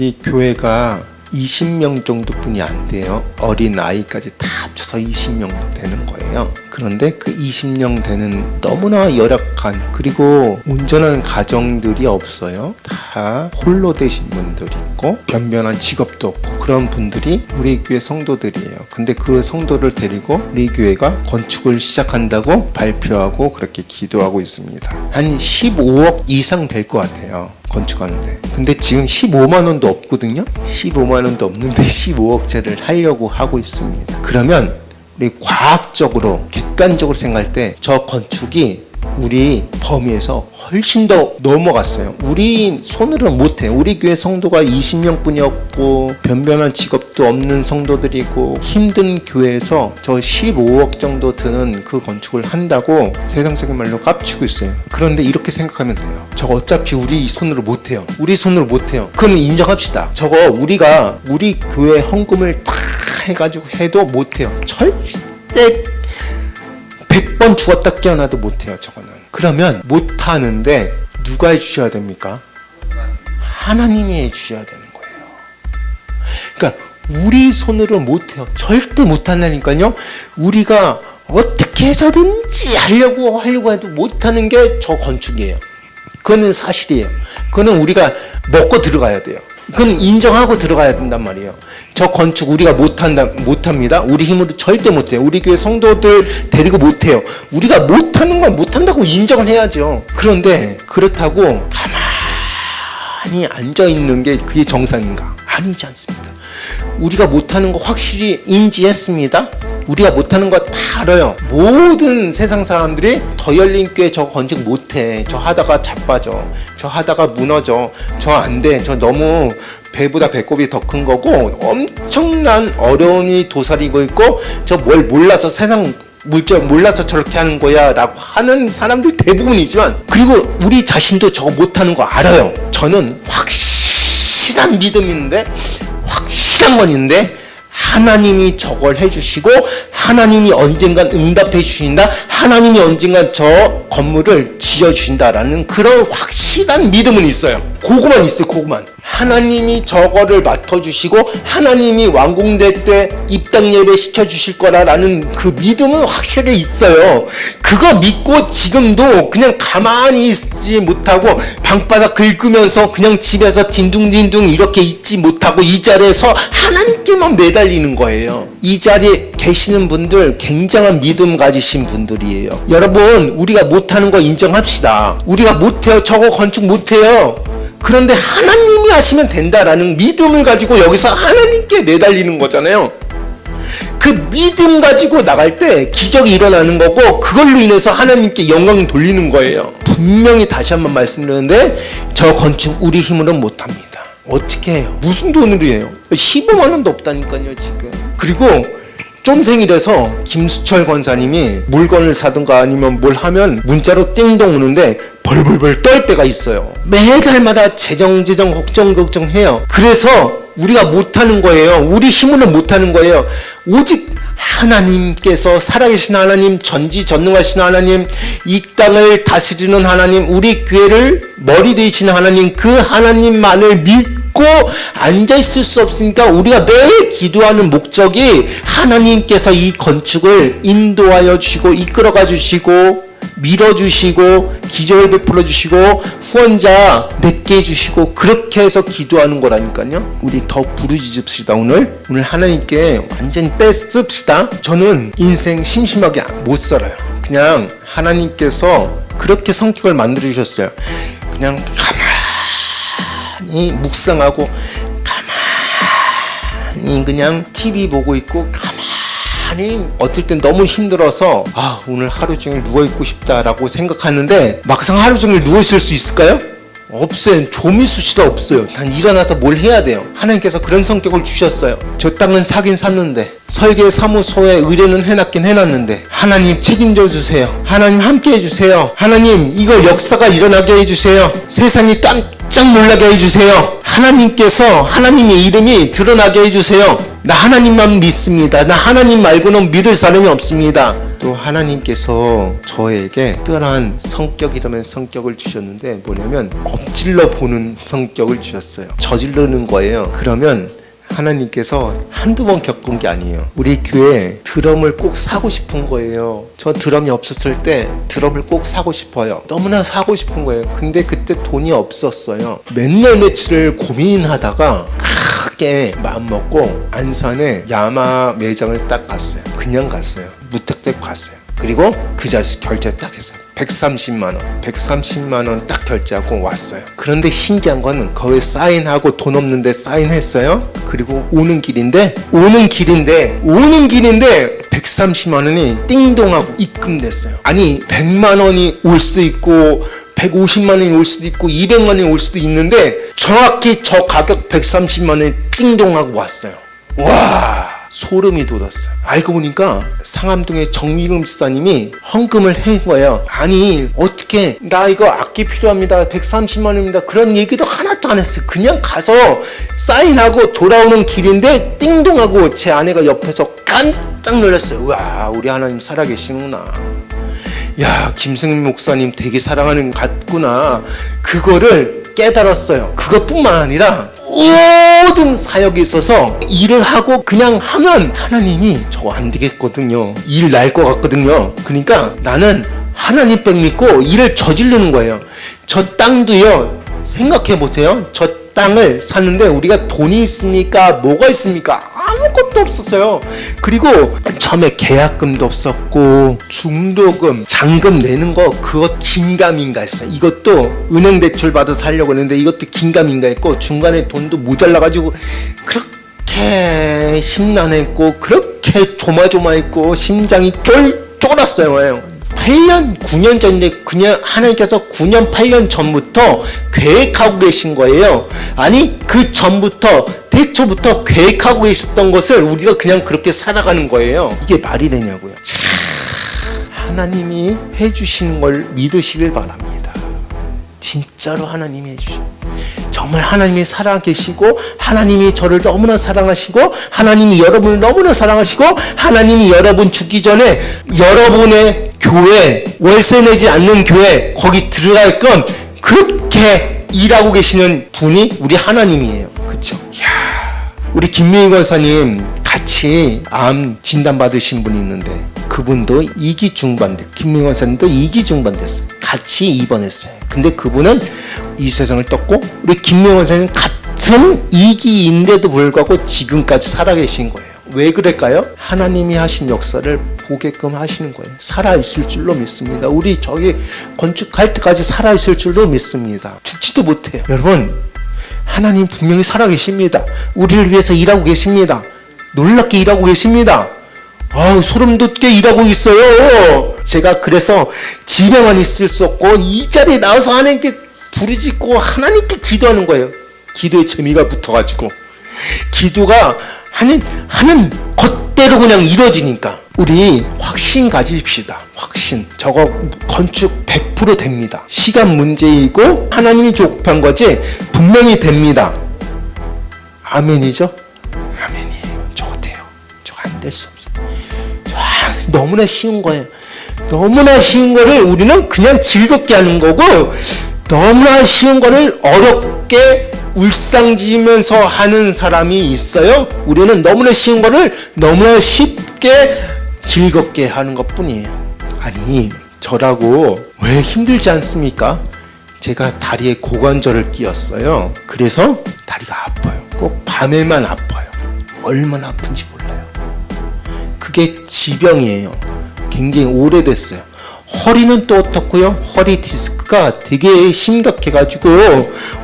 우리 교회가 20명 정도뿐이 안 돼요. 어린 아이까지 다 합쳐서 20명도 되는 거예요. 그런데 그 20명 되는 너무나 열악한, 그리고 온전한 가정들이 없어요. 다 홀로 되신 분들이 있고 변변한 직업도 없고 그런 분들이 우리 교회 성도들이에요. 근데 그 성도를 데리고 우리 교회가 건축을 시작한다고 발표하고 그렇게 기도하고 있습니다. 한 15억 이상 될 것 같아요, 건축하는데. 근데 지금 15만 원도 없거든요. 15만 원도 없는데 15억짜리를 하려고 하고 있습니다. 그러면 우리 과학적으로 객관적으로 생각할 때 저 건축이 우리 범위에서 훨씬 더 넘어갔어요. 우리 손으로는 못해요. 우리 교회 성도가 20명 뿐이었고 변변한 직업도 없는 성도들이고 힘든 교회에서 저 15억 정도 드는 그 건축을 한다고 세상적인 말로 깝치고 있어요. 그런데 이렇게 생각하면 돼요. 저거 어차피 우리 손으로 못해요. 우리 손으로 못해요. 그럼 인정합시다. 저거 우리가 우리 교회 헌금을 다 해가지고 해도 못해요. 절대 100번 죽었다 깨어나도 못해요. 저거는. 그러면 못하는데 누가 해주셔야 됩니까? 하나님이 해주셔야 되는 거예요. 그러니까 우리 손으로 못해요. 절대 못한다니까요. 우리가 어떻게 해서든지 하려고 해도 못하는 게 저 건축이에요. 그거는 사실이에요. 그거는 우리가 먹고 들어가야 돼요. 그건 인정하고 들어가야 된단 말이에요. 저 건축 우리가 못합니다. 우리 힘으로 절대 못해요. 우리 교회 성도들 데리고 못해요. 우리가 못하는 건 못한다고 인정을 해야죠. 그런데 그렇다고 가만히 앉아있는 게 그게 정상인가? 아니지 않습니다. 우리가 못하는 거 확실히 인지했습니다. 우리가 못하는 거 다 알아요. 모든 세상 사람들이 더 열린 교회 저 건축 못해. 저 하다가 자빠져. 저 하다가 무너져. 저 안 돼. 저 너무 배보다 배꼽이 더 큰 거고 엄청난 어려움이 도사리고 있고 저 뭘 몰라서 세상 물질 몰라서 저렇게 하는 거야 라고 하는 사람들 대부분이지만, 그리고 우리 자신도 저거 못하는 거 알아요. 저는 확실한 믿음인데 확실한 건 있는데 하나님이 저걸 해주시고 하나님이 언젠간 응답해 주신다, 하나님이 언젠간 저 건물을 지어주신다라는 그런 확실한 믿음은 있어요. 그거만 있어요. 그거만. 하나님이 저거를 맡아주시고 하나님이 완공될 때 입당 예배 시켜주실 거라는 그 믿음은 확실하게 있어요. 그거 믿고 지금도 그냥 가만히 있지 못하고 방바닥 긁으면서 그냥 집에서 딘둥딘둥 이렇게 있지 못하고 이 자리에서 하나님께만 매달리는 거예요. 이 자리에 계시는 분들 굉장한 믿음 가지신 분들이에요. 여러분, 우리가 못하는 거 인정합시다. 우리가 못해요. 저거 건축 못해요. 그런데 하나님이 하시면 된다라는 믿음을 가지고 여기서 하나님께 매달리는 거잖아요. 그 믿음 가지고 나갈 때 기적이 일어나는 거고 그걸로 인해서 하나님께 영광 돌리는 거예요. 분명히 다시 한번 말씀드리는데 저 건축 우리 힘으로는 못합니다. 어떻게 해요? 무슨 돈으로 해요? 15만 원도 없다니까요 지금. 그리고 좀 생일에서 김수철 권사님이 물건을 사든가 아니면 뭘 하면 문자로 띵동 오는데 벌벌벌 떨 때가 있어요. 매달마다 재정 걱정해요. 그래서 우리가 못하는 거예요. 우리 힘으로 못하는 거예요. 오직 하나님께서 살아계신 하나님, 전지전능하신 하나님, 이 땅을 다스리는 하나님, 우리 교회를 머리 되시는 하나님, 그 하나님만을 믿고 앉아있을 수 없으니까 우리가 매일 기도하는 목적이 하나님께서 이 건축을 인도하여 주시고 이끌어가 주시고 밀어주시고 기적을 베풀어 주시고 후원자 맺게 해주시고 그렇게 해서 기도하는 거라니까요. 우리 더 부르짖읍시다. 오늘 하나님께 완전히 떼씁시다. 저는 인생 심심하게 못 살아요. 그냥 하나님께서 그렇게 성격을 만들어 주셨어요. 그냥 가만히 묵상하고 가만히 그냥 TV 보고 있고 가만히 어떨 땐 너무 힘들어서 오늘 하루 종일 누워있고 싶다라고 생각하는데 막상 하루 종일 누워있을 수 있을까요? 없어요. 좀이 수시도 없어요. 난 일어나서 뭘 해야 돼요. 하나님께서 그런 성격을 주셨어요. 저 땅은 사긴 샀는데 설계 사무소에 의뢰는 해놨긴 해놨는데 하나님 책임져 주세요. 하나님 함께 해주세요. 하나님 이거 역사가 일어나게 해주세요. 세상이 깜짝 놀라게 해주세요. 하나님께서 하나님의 이름이 드러나게 해주세요. 나 하나님만 믿습니다. 나 하나님 말고는 믿을 사람이 없습니다. 또 하나님께서 저에게 특별한 성격이라면 성격을 주셨는데 뭐냐면 엎질러 보는 성격을 주셨어요. 저지르는 거예요. 그러면 하나님께서 한두 번 겪은 게 아니에요. 우리 교회에 드럼을 꼭 사고 싶은 거예요. 저 드럼이 없었을 때 드럼을 꼭 사고 싶어요. 너무나 사고 싶은 거예요. 근데 그때 돈이 없었어요. 몇 날 며칠을 고민하다가 크게 마음먹고 안산에 야마 매장을 딱 갔어요. 그냥 갔어요. 무턱대고 갔어요. 그리고 그 자리에서 결제 딱 했어요. 130만 원 딱 결제하고 왔어요. 그런데 신기한 거는 거기에 사인하고 돈 없는데 사인했어요. 그리고 오는 길인데 130만 원이 띵동하고 입금됐어요. 아니 100만 원이 올 수도 있고 150만 원이 올 수도 있고 200만 원이 올 수도 있는데 정확히 저 가격 130만 원이 띵동하고 왔어요. 와, 소름이 돋았어요. 알고 보니까 상암동의 정미금 집사님이 헌금을 한 거예요. 아니 어떻게 나 이거 악기 필요합니다. 130만 원입니다. 그런 얘기도 하나도 안 했어요. 그냥 가서 사인하고 돌아오는 길인데 띵동하고 제 아내가 옆에서 깜짝 놀랐어요. 와, 우리 하나님 살아계시는구나. 야, 김승민 목사님 되게 사랑하는 것 같구나. 그거를 깨달았어요. 그것뿐만 아니라 모든 사역에 있어서 일을 하고 그냥 하면 하나님이 저거 안 되겠거든요. 일 날 것 같거든요. 그러니까 나는 하나님 백 믿고 일을 저지르는 거예요. 저 땅도요, 생각해 보세요. 저 땅을 샀는데 우리가 돈이 있습니까? 뭐가 있습니까? 아무것도 없었어요. 그리고 처음에 계약금도 없었고 중도금, 잔금 내는 거 그거 긴가민가 했어요. 이것도 은행 대출 받아서 살려고 했는데 이것도 긴가민가 했고 중간에 돈도 모자라가지고 그렇게 심란했고 그렇게 조마조마했고 심장이 쫄았어요. 8년, 9년 전인데 그냥 하나님께서 9년, 8년 전부터 계획하고 계신 거예요. 아니 그 전부터 태초부터 계획하고 계셨던 것을 우리가 그냥 그렇게 살아가는 거예요. 이게 말이 되냐고요. 하나님이 해주시는 걸 믿으시길 바랍니다. 진짜로 하나님이 해주셔요. 정말 하나님이 살아계시고 하나님이 저를 너무나 사랑하시고 하나님이 여러분을 너무나 사랑하시고 하나님이 여러분 죽기 전에 여러분의 교회, 월세 내지 않는 교회 거기 들어갈끔 그렇게 일하고 계시는 분이 우리 하나님이에요. 그렇죠? 이야, 우리 김민희 권사님 같이 암 진단 받으신 분이 있는데 그분도 2기 중반대, 김민희 권사님도 2기 중반 됐어요. 같이 입원했어요. 근데 그분은 이 세상을 떴고 우리 김민희 권사님 같은 2기인데도 불구하고 지금까지 살아계신 거예요. 왜 그럴까요? 하나님이 하신 역사를 보게끔 하시는 거예요. 살아있을 줄로 믿습니다. 우리 저기 건축할 때까지 살아있을 줄로 믿습니다. 죽지도 못해요. 여러분, 하나님 분명히 살아계십니다. 우리를 위해서 일하고 계십니다. 놀랍게 일하고 계십니다. 아우, 소름 돋게 일하고 있어요. 제가 그래서 집에만 있을 수 없고 이 자리에 나와서 하나님께 부르짖고 하나님께 기도하는 거예요. 기도에 재미가 붙어가지고 기도가 하는 것대로 그냥 이루어지니까 우리 확신 가집시다. 확신. 저거 건축 100% 됩니다. 시간 문제이고 하나님이 조급한 거지 분명히 됩니다. 아멘이죠? 아멘이에요. 저거 돼요. 저거 안 될 수 없어요. 너무나 쉬운 거예요. 너무나 쉬운 거를 우리는 그냥 즐겁게 하는 거고 너무나 쉬운 거를 어렵게 울상지면서 하는 사람이 있어요. 우리는 너무나 쉬운 거를 너무나 쉽게 즐겁게 하는 것 뿐이에요. 아니, 저라고 왜 힘들지 않습니까? 제가 다리에 고관절을 끼웠어요. 그래서 다리가 아파요. 꼭 밤에만 아파요. 얼마나 아픈지 몰라요. 그게 지병이에요. 굉장히 오래됐어요. 허리는 또 어떻고요? 허리 디스크가 되게 심각해가지고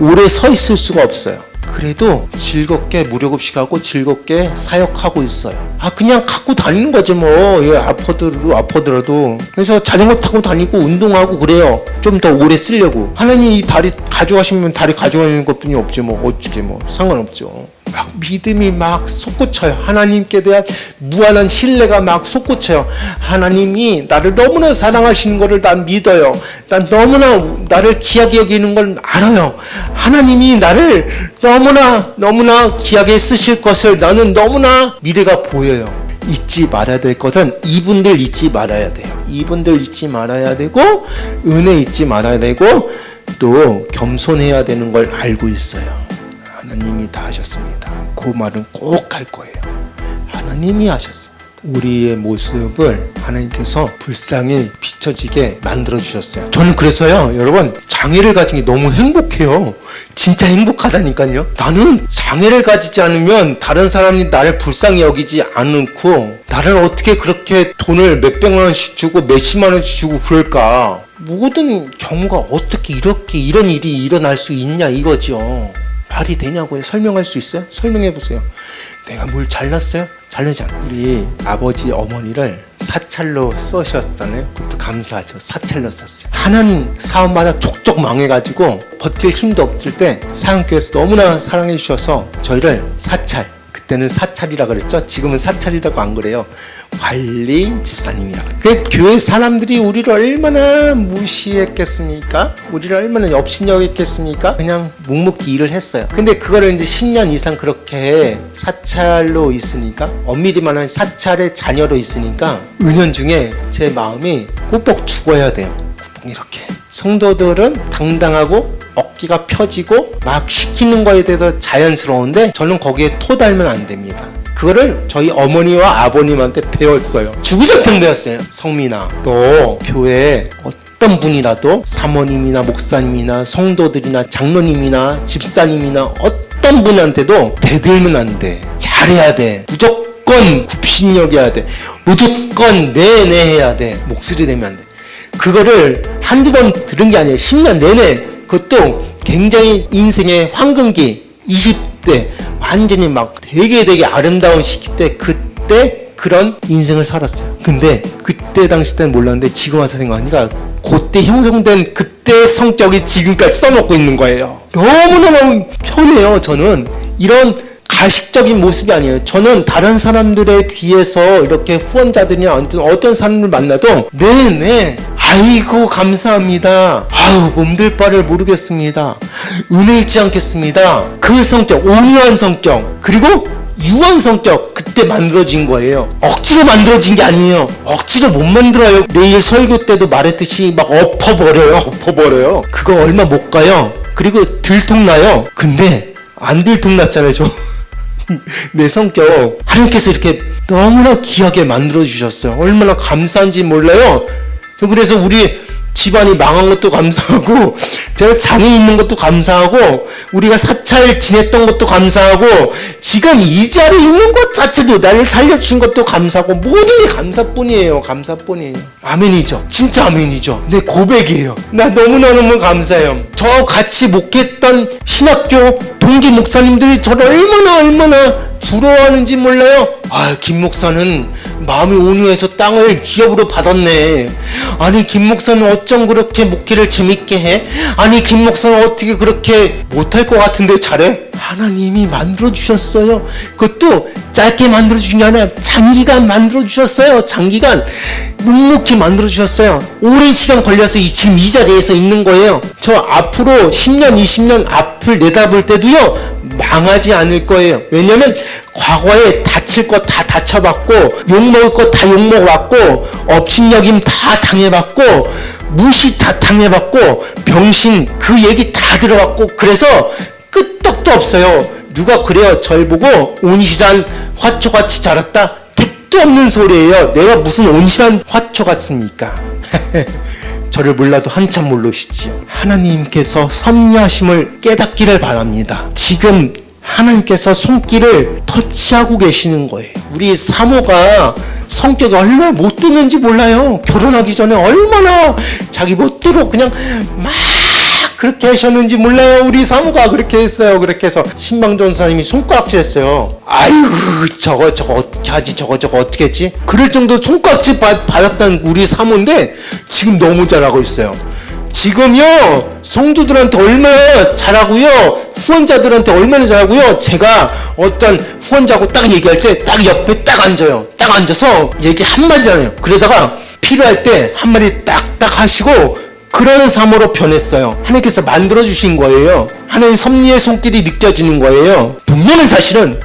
오래 서 있을 수가 없어요. 그래도 즐겁게 무료급식하고 즐겁게 사역하고 있어요. 그냥 갖고 다니는 거지 뭐. 예, 아프더라도. 그래서 자전거 타고 다니고 운동하고 그래요. 좀 더 오래 쓰려고. 하나님이 이 다리 가져가시면 다리 가져가는 것뿐이 없지 뭐. 어떻게 뭐 상관없죠. 막 믿음이 막 솟구쳐요. 하나님께 대한 무한한 신뢰가 막 솟구쳐요. 하나님이 나를 너무나 사랑하시는 것을 난 믿어요. 난 너무나 나를 귀하게 여기는 걸 알아요. 하나님이 나를 너무나 귀하게 쓰실 것을 나는 너무나 미래가 보여요. 잊지 말아야 될 것은 이분들 잊지 말아야 돼요. 이분들 잊지 말아야 되고, 은혜 잊지 말아야 되고, 또 겸손해야 되는 걸 알고 있어요. 하나님이 다 하셨습니다. 그 말은 꼭 할 거예요. 하나님이 하셨습니다. 우리의 모습을 하나님께서 불쌍히 비춰지게 만들어주셨어요. 저는 그래서요, 여러분, 장애를 가진 게 너무 행복해요. 진짜 행복하다니까요. 나는 장애를 가지지 않으면 다른 사람이 나를 불쌍히 여기지 않고, 나를 어떻게 그렇게 돈을 몇백만 원씩 주고 몇십만 원씩 주고 그럴까? 모든 경우가 어떻게 이런 일이 일어날 수 있냐 이거죠. 말이 되냐고요? 설명할 수 있어요? 설명해 보세요. 내가 뭘 잘났어요? 잘나지 않아요. 우리 아버지 어머니를 사찰로 써셨잖아요. 그것도 감사하죠. 사찰로 썼어요. 하는 사업마다 족족 망해가지고 버틸 힘도 없을 때 사랑교회에서 너무나 사랑해 주셔서 저희를 사찰, 그때는 사찰이라 그랬죠. 지금은 사찰이라고 안 그래요. 관리 집사님이라고. 그 교회 사람들이 우리를 얼마나 무시했겠습니까? 우리를 얼마나 업신여겼겠습니까? 그냥 묵묵히 일을 했어요. 근데 그거를 이제 10년 이상 그렇게 사찰로 있으니까, 엄밀히만 하면 사찰의 자녀로 있으니까 은연중에 제 마음이 꾸벅 죽어야 돼요. 꾸벅 이렇게. 성도들은 당당하고 어깨가 펴지고 막 시키는 거에 대해서 자연스러운데 저는 거기에 토달면 안 됩니다. 그거를 저희 어머니와 아버님한테 배웠어요. 주구장창 배웠어요. 성민아, 너 교회에 어떤 분이라도 사모님이나 목사님이나 성도들이나 장로님이나 집사님이나 어떤 분한테도 대들면 안 돼. 잘해야 돼. 무조건 굽신여겨야 돼. 무조건 네네 해야 돼. 목소리 내면 안 돼. 그거를 한두 번 들은 게 아니에요. 10년 내내. 그것도 굉장히 인생의 황금기 20대 완전히 막 되게 아름다운 시기 때, 그때 그런 인생을 살았어요. 근데 그때 당시 때는 몰랐는데 지금 와서 생각하니까 그때 형성된 그때의 성격이 지금까지 써먹고 있는 거예요. 너무너무 편해요. 저는 이런 가식적인 모습이 아니에요. 저는 다른 사람들에 비해서 이렇게 후원자들이나 어떤 사람을 만나도 네네 아이고 감사합니다. 아유 몸둘 바를 모르겠습니다. 은혜 잊지 않겠습니다. 그 성격, 온유한 성격, 그리고 유한 성격, 그때 만들어진 거예요. 억지로 만들어진 게 아니에요. 억지로 못 만들어요. 내일 설교 때도 말했듯이 막 엎어버려요. 그거 얼마 못 가요. 그리고 들통나요. 근데 안 들통났잖아요. 저 내 성격 하나님께서 이렇게 너무나 귀하게 만들어주셨어요. 얼마나 감사한지 몰라요. 그래서 우리 집안이 망한 것도 감사하고, 제가 장애 있는 것도 감사하고, 우리가 사찰 지냈던 것도 감사하고, 지금 이 자리에 있는 것 자체도 나를 살려주신 것도 감사하고, 모든 게 감사뿐이에요. 감사뿐이에요. 아멘이죠. 진짜 아멘이죠. 내 고백이에요. 나 너무너무 감사해요. 저 같이 목했던 신학교 동기 목사님들이 저를 얼마나 부러워하는지 몰라요. 아, 김 목사는 마음이 온유해서 땅을 기업으로 받았네. 아니, 김 목사는 어쩜 그렇게 목회를 재밌게 해? 아니, 김 목사는 어떻게 그렇게 못할 것 같은데 잘해? 하나님이 만들어주셨어요. 그것도 짧게 만들어주신 게 아니라 장기간 만들어주셨어요. 장기간 묵묵히 만들어주셨어요. 오랜 시간 걸려서 지금 이 자리에서 있는 거예요. 저 앞으로 10년, 20년 앞을 내다볼 때도요, 망하지 않을 거예요. 왜냐면 과거에 다칠 거 다 다쳐봤고, 욕먹을 거 다 욕먹어봤고, 업신여김 다 당해봤고, 무시 다 당해봤고, 병신 그 얘기 다 들어봤고, 그래서 끄떡도 없어요. 누가 그래요. 절 보고 온실한 화초같이 자랐다? 택도 없는 소리예요. 내가 무슨 온실한 화초 같습니까? 저를 몰라도 한참 모르시지요. 하나님께서 섭리하심을 깨닫기를 바랍니다. 지금 하나님께서 손길을 터치하고 계시는 거예요. 우리 사모가 성격이 얼마나 못됐는지 몰라요. 결혼하기 전에 얼마나 자기 멋대로 그냥 막 그렇게 하셨는지 몰라요. 우리 사모가 그렇게 했어요. 그렇게 해서 신방전사님이 손가락질 했어요. 아이고 저거 어떻게 하지, 저거 어떻게 했지, 그럴 정도 손가락질 받았던 우리 사모인데 지금 너무 잘하고 있어요. 지금요 성도들한테 얼마나 잘하고요, 후원자들한테 얼마나 잘하고요. 제가 어떤 후원자하고 딱 얘기할 때 딱 옆에 딱 앉아요. 딱 앉아서 얘기 한마디잖아요. 그러다가 필요할 때 한마디 딱딱 하시고 그런 삶으로 변했어요. 하나님께서 만들어주신 거예요. 하나님 섭리의 손길이 느껴지는 거예요. 분명히 사실은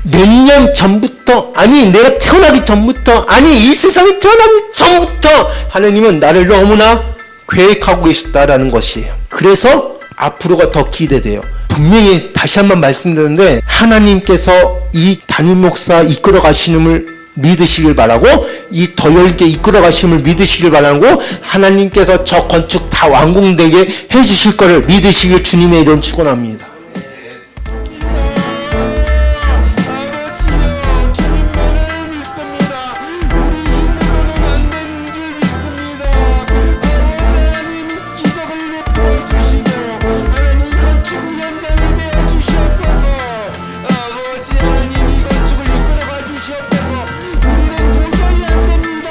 몇 년 전부터, 아니 내가 태어나기 전부터, 아니 이 세상에 태어나기 전부터 하나님은 나를 너무나 계획하고 계셨다라는 것이에요. 그래서 앞으로가 더 기대돼요. 분명히 다시 한번 말씀드리는데 하나님께서 이 담임 목사 이끌어 가시는을 믿으시길 바라고, 이 더열게 이끌어 가심을 믿으시길 바라고, 하나님께서 저 건축 다 완공되게 해주실 것을 믿으시길 주님의 이름 축원합니다.